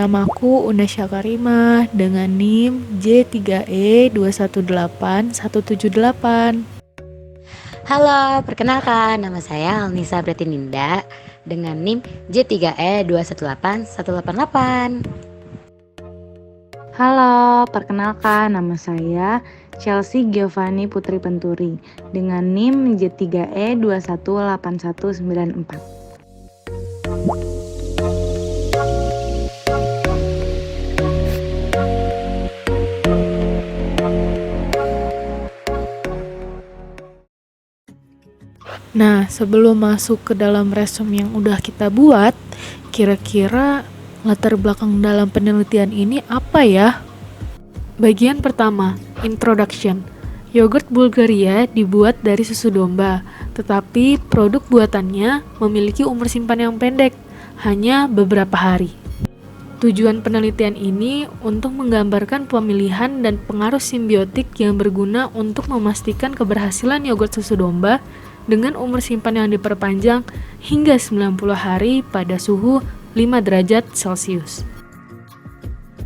Namaku Una Syakarima dengan NIM J3E218178. Halo, perkenalkan nama saya Alnisa Bretininda dengan NIM J3E218188. Halo, perkenalkan nama saya Chelsea Giovanni Putri Penturi dengan NIM J3E218194. Nah, sebelum masuk ke dalam resume yang udah kita buat, kira-kira latar belakang dalam penelitian ini apa ya? Bagian pertama, Introduction. Yogurt Bulgaria dibuat dari susu domba, tetapi produk buatannya memiliki umur simpan yang pendek, hanya beberapa hari. Tujuan penelitian ini untuk menggambarkan pemilihan dan pengaruh simbiotik yang berguna untuk memastikan keberhasilan yogurt susu domba dengan umur simpan yang diperpanjang hingga 90 hari pada suhu 5 derajat Celcius.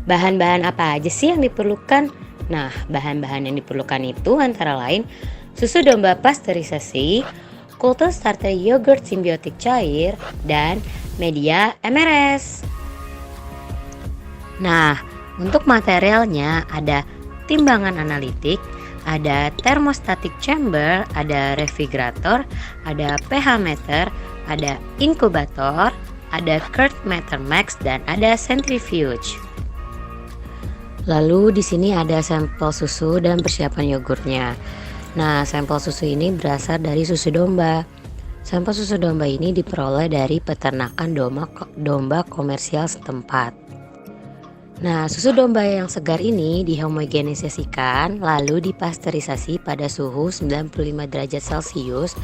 Bahan-bahan apa aja sih yang diperlukan? Nah, bahan-bahan yang diperlukan itu antara lain susu domba pasteurisasi, kultur starter yogurt simbiotik cair, dan media MRS. Nah, untuk materialnya ada timbangan analitik, ada thermostatic chamber, ada refrigerator, ada pH meter, ada inkubator, ada curd meter max, dan ada centrifuge. Lalu di sini ada sampel susu dan persiapan yogurtnya. Nah, sampel susu ini berasal dari susu domba. Sampel susu domba ini diperoleh dari peternakan domba komersial setempat. Nah, susu domba yang segar ini dihomogenisasikan lalu dipasteurisasi pada suhu 95 derajat Celcius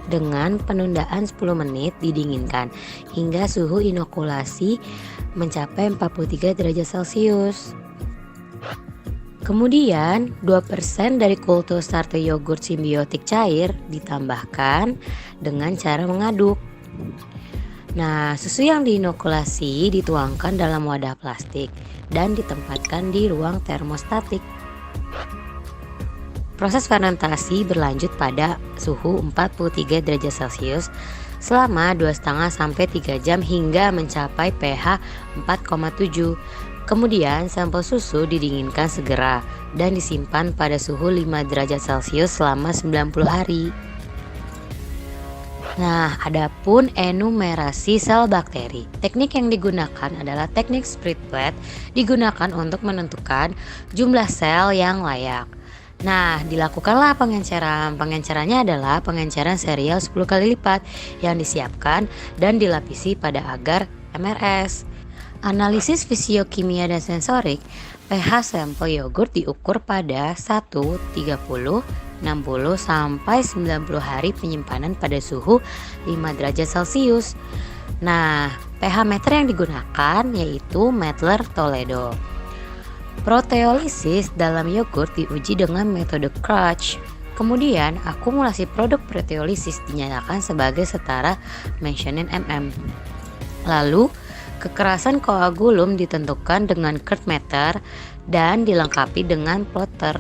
dengan penundaan 10 menit didinginkan hingga suhu inokulasi mencapai 43 derajat Celcius. Kemudian 2% dari kultur starter yogurt simbiotik cair ditambahkan dengan cara mengaduk. Nah, susu yang diinokulasi dituangkan dalam wadah plastik dan ditempatkan di ruang termostatik. Proses fermentasi berlanjut pada suhu 43 derajat Celcius selama 2,5 sampai 3 jam hingga mencapai pH 4,7. Kemudian sampel susu didinginkan segera dan disimpan pada suhu 5 derajat Celcius selama 90 hari. Nah, adapun enumerasi sel bakteri. Teknik yang digunakan adalah teknik split plate, digunakan untuk menentukan jumlah sel yang layak. Nah, dilakukanlah pengenceran. Pengencerannya adalah pengenceran serial 10 kali lipat yang disiapkan dan dilapisi pada agar MRS. Analisis fisiokimia dan sensorik, pH sampel yogurt diukur pada 1, 30, 60 sampai 90 hari penyimpanan pada suhu 5 derajat Celcius. Nah, pH meter yang digunakan yaitu Mettler Toledo. Proteolisis dalam yogurt diuji dengan metode Crutch. Kemudian, akumulasi produk proteolisis dinyatakan sebagai setara mentioning mm. Lalu, kekerasan koagulum ditentukan dengan curd meter dan dilengkapi dengan plotter.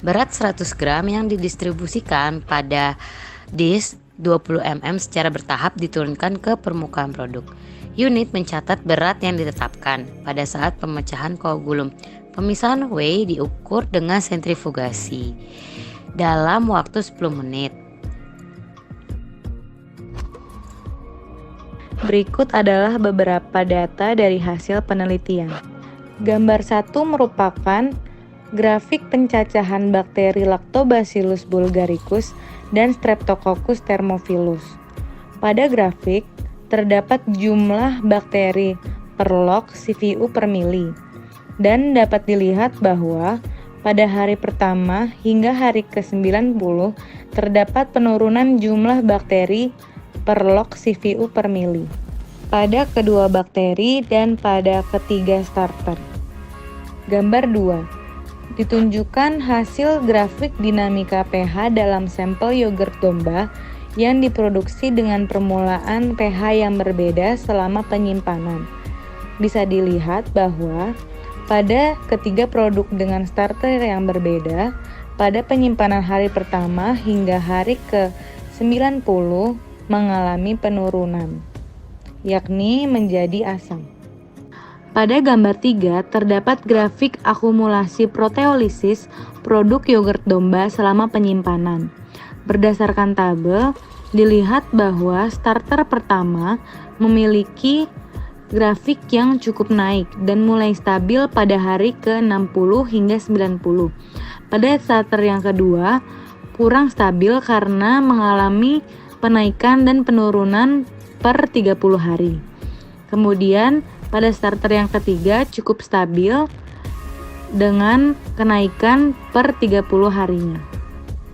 Berat 100 gram yang didistribusikan pada disk 20 mm secara bertahap diturunkan ke permukaan produk. Unit mencatat berat yang ditetapkan pada saat pemecahan koagulum. Pemisahan whey diukur dengan sentrifugasi dalam waktu 10 menit. Berikut adalah beberapa data dari hasil penelitian. Gambar 1 merupakan grafik pencacahan bakteri Lactobacillus bulgaricus dan Streptococcus thermophilus. Pada grafik, terdapat jumlah bakteri per log CVU per mili. Dan dapat dilihat bahwa pada hari pertama hingga hari ke-90 terdapat penurunan jumlah bakteri per log CVU per mili pada kedua bakteri dan pada ketiga starter. Gambar 2. Ditunjukkan hasil grafik dinamika pH dalam sampel yogurt domba yang diproduksi dengan permulaan pH yang berbeda selama penyimpanan. Bisa dilihat bahwa pada ketiga produk dengan starter yang berbeda, pada penyimpanan hari pertama hingga hari ke-90 mengalami penurunan, yakni menjadi asam. Pada gambar 3 terdapat grafik akumulasi proteolisis produk yogurt domba selama penyimpanan. Berdasarkan tabel, dilihat bahwa starter pertama memiliki grafik yang cukup naik dan mulai stabil pada hari ke-60 hingga 90. Pada starter yang kedua, kurang stabil karena mengalami penaikan dan penurunan per 30 hari. Kemudian, pada starter yang ketiga cukup stabil dengan kenaikan per 30 harinya.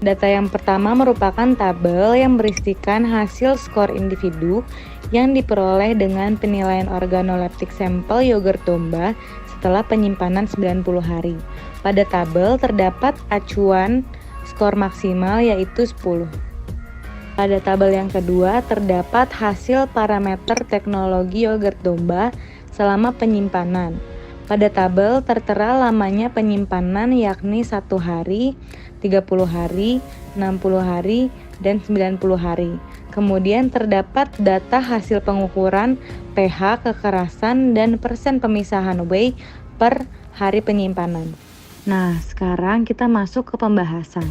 Data yang pertama merupakan tabel yang berisikan hasil skor individu yang diperoleh dengan penilaian organoleptik sampel yogurt domba setelah penyimpanan 90 hari. Pada tabel terdapat acuan skor maksimal yaitu 10. Pada tabel yang kedua terdapat hasil parameter teknologi yogurt domba selama penyimpanan. Pada tabel tertera lamanya penyimpanan yakni 1 hari, 30 hari, 60 hari, dan 90 hari. Kemudian terdapat data hasil pengukuran pH, kekerasan, dan persen pemisahan whey per hari penyimpanan. Nah, sekarang kita masuk ke pembahasan.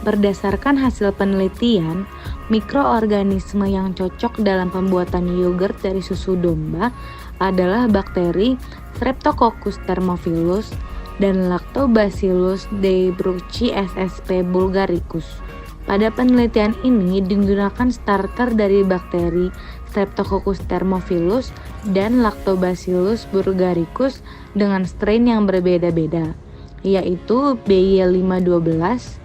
Berdasarkan hasil penelitian, mikroorganisme yang cocok dalam pembuatan yogurt dari susu domba adalah bakteri Streptococcus thermophilus dan Lactobacillus delbrueckii SSP bulgaricus. Pada penelitian ini digunakan starter dari bakteri Streptococcus thermophilus dan Lactobacillus bulgaricus dengan strain yang berbeda-beda, yaitu BY512,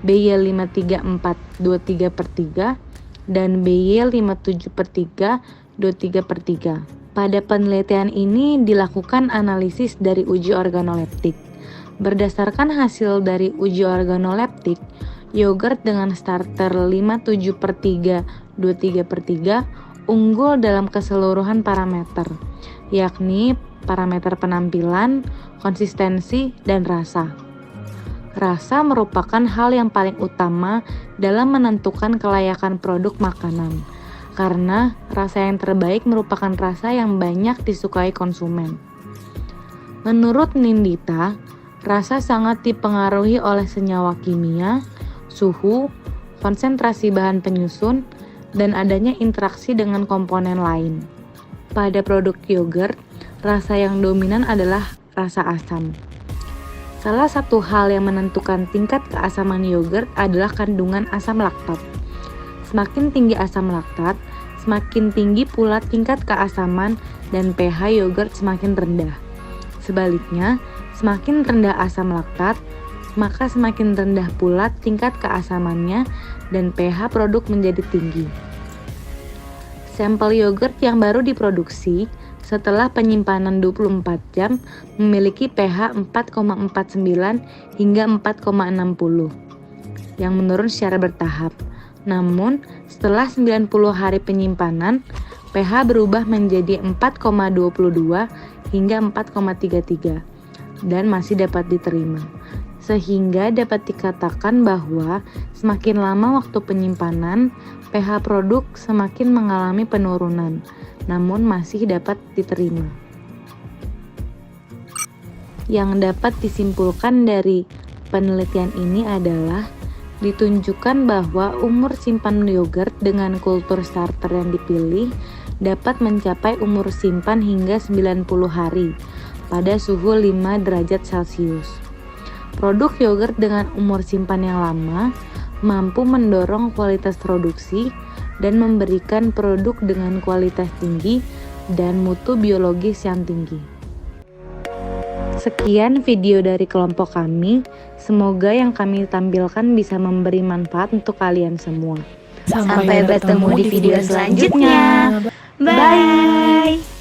BY53423/3, dan BY57/3 23/3. Pada penelitian ini dilakukan analisis dari uji organoleptik. Berdasarkan hasil dari uji organoleptik, yogurt dengan starter 57/3 23/3 unggul dalam keseluruhan parameter, yakni parameter penampilan, konsistensi, dan rasa. Rasa merupakan hal yang paling utama dalam menentukan kelayakan produk makanan, karena rasa yang terbaik merupakan rasa yang banyak disukai konsumen. Menurut Nindita, rasa sangat dipengaruhi oleh senyawa kimia, suhu, konsentrasi bahan penyusun, dan adanya interaksi dengan komponen lain. Pada produk yogurt, rasa yang dominan adalah rasa asam. Salah satu hal yang menentukan tingkat keasaman yogurt adalah kandungan asam laktat. Semakin tinggi asam laktat, semakin tinggi pula tingkat keasaman dan pH yogurt semakin rendah. Sebaliknya, semakin rendah asam laktat, maka semakin rendah pula tingkat keasamannya dan pH produk menjadi tinggi. Sampel yogurt yang baru diproduksi setelah penyimpanan 24 jam memiliki pH 4,49 hingga 4,60 yang menurun secara bertahap. Namun, setelah 90 hari penyimpanan, pH berubah menjadi 4,22 hingga 4,33 dan masih dapat diterima. Sehingga dapat dikatakan bahwa semakin lama waktu penyimpanan, pH produk semakin mengalami penurunan, namun masih dapat diterima. Yang dapat disimpulkan dari penelitian ini adalah ditunjukkan bahwa umur simpan yogurt dengan kultur starter yang dipilih dapat mencapai umur simpan hingga 90 hari pada suhu 5 derajat Celcius. Produk yogurt dengan umur simpan yang lama mampu mendorong kualitas produksi dan memberikan produk dengan kualitas tinggi dan mutu biologis yang tinggi. Sekian video dari kelompok kami. Semoga yang kami tampilkan bisa memberi manfaat untuk kalian semua. Sampai bertemu di video selanjutnya. Bye.